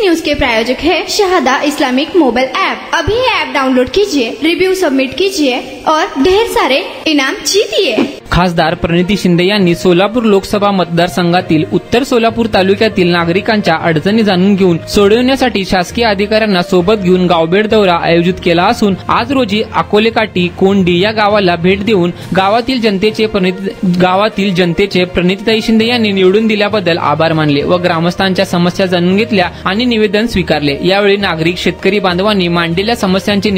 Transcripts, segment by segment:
News के प्रायोजक है Shahada Islamic mobile app. अभी ऐप डाउनलोड कीजिए, रिव्यू सबमिट कीजिए और ढेर सारे इनाम जीतिए। खासदार प्रणिती शिंदे यांनी सोलापूर लोकसभा मतदारसंघातील उत्तर सोलापूर तालुक्यातील नागरिकांच्या अडचणी जाणून घेऊन सोडवण्यासाठी शासकीय अधिकाऱ्यांना सोबत घेऊन गावभेट दौरा आयोजित केला असून आज रोजी अकोलेकाठी कोंडी या गावाला भेट देऊन गावातील जनतेचे प्रणितीताई शिंदे यांनी निवडून दिल्याबद्दल आभार मानले व ग्रामस्थांच्या समस्या जाणून घेतल्या आणि निवेदन स्वीकारले। यावेळी नागरिक शेतकरी बांधवांनी मांडलेल्या समस्यांचे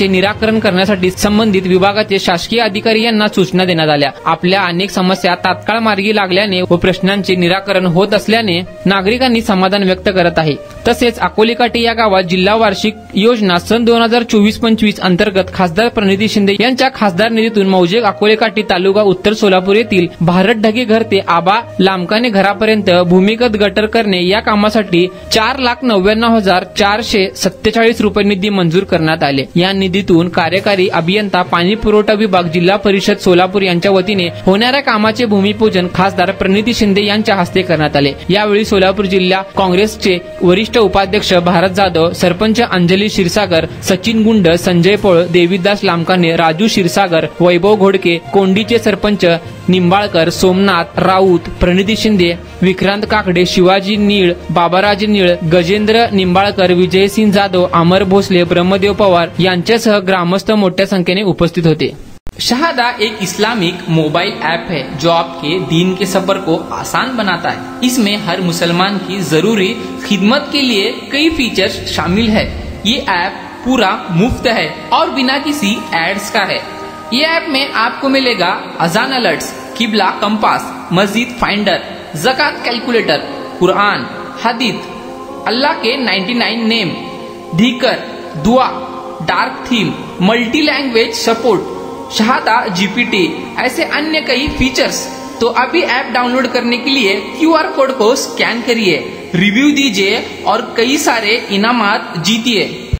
निराकरण करण्यासाठी संबंधित विभागाचे शासकीय अधिकारी यांना सूचना देण्यात आल्या। आपल्या अनेक समस्या तात्काळ मार्गी लागल्याने व प्रश्नांचे निराकरण होत असल्याने नागरिकांनी समाधान व्यक्त करत आहे। तसेच अकोलेकाठी या गावात जिल्हा वार्षिक योजना सन 2024-25 अंतर्गत खासदार प्रणिती शिंदे यांच्या खासदार निधीतून मौजे अकोलेकाठी तालुका उत्तर सोलापूर येथील भारत ढगे घर ते आबा लांबकाने घरापर्यंत भूमिगत गटर करणे या कामासाठी 4,99,447 रुपये निधी मंजूर करण्यात आले। या निधीतून कार्यकारी अभियंता पाणी पुरवठा विभाग जिल्हा परिषद सोलापूर यांच्या वतीने होणाऱ्या कामाचे भूमिपूजन खासदार प्रणिती शिंदे यांच्या हस्ते करण्यात आले। यावेळी सोलापूर जिल्हा काँग्रेसचे वरिष्ठ उपाध्यक्ष भारत जाधव, सरपंच अंजली क्षीरसागर, सचिन गुंड, संजय पोळ, देवीदास लांबकाने, राजू क्षीरसागर, वैभव घोडके, कोंडीचे सरपंच निंबाळकर, सोमनाथ राऊत, प्रणिती शिंदे, विक्रांत काकडे, शिवाजी नीळ, बाबाराज नीळ, गजेंद्र निंबाळकर, विजयसिंह जाधव, अमर भोसले, ब्रह्मदेव पवार यांच्यासह ग्रामस्थ मोठ्या संख्येने उपस्थित होते। शहादा एक इस्लामिक मोबाइल ऐप है जो आपके दीन के सफर को आसान बनाता है। इसमें हर मुसलमान की जरूरी खिदमत के लिए कई फीचर्स शामिल है। ये ऐप पूरा मुफ्त है और बिना किसी एड्स का है। ये ऐप में आपको मिलेगा अजान अलर्ट्स, किबला कंपास, मस्जिद फाइंडर, ज़कात कैलकुलेटर, कुरान, हदीथ, अल्लाह के 99 नेम, धीकर, दुआ, dark theme, multi language support, Shahada GPT, ऐसे अन्य कई फीचर्स। तो अभी ऐप डाउनलोड करने के लिए QR कोड को स्कैन करिए, रिव्यू दीजिए और कई सारे इनामात जीतिए।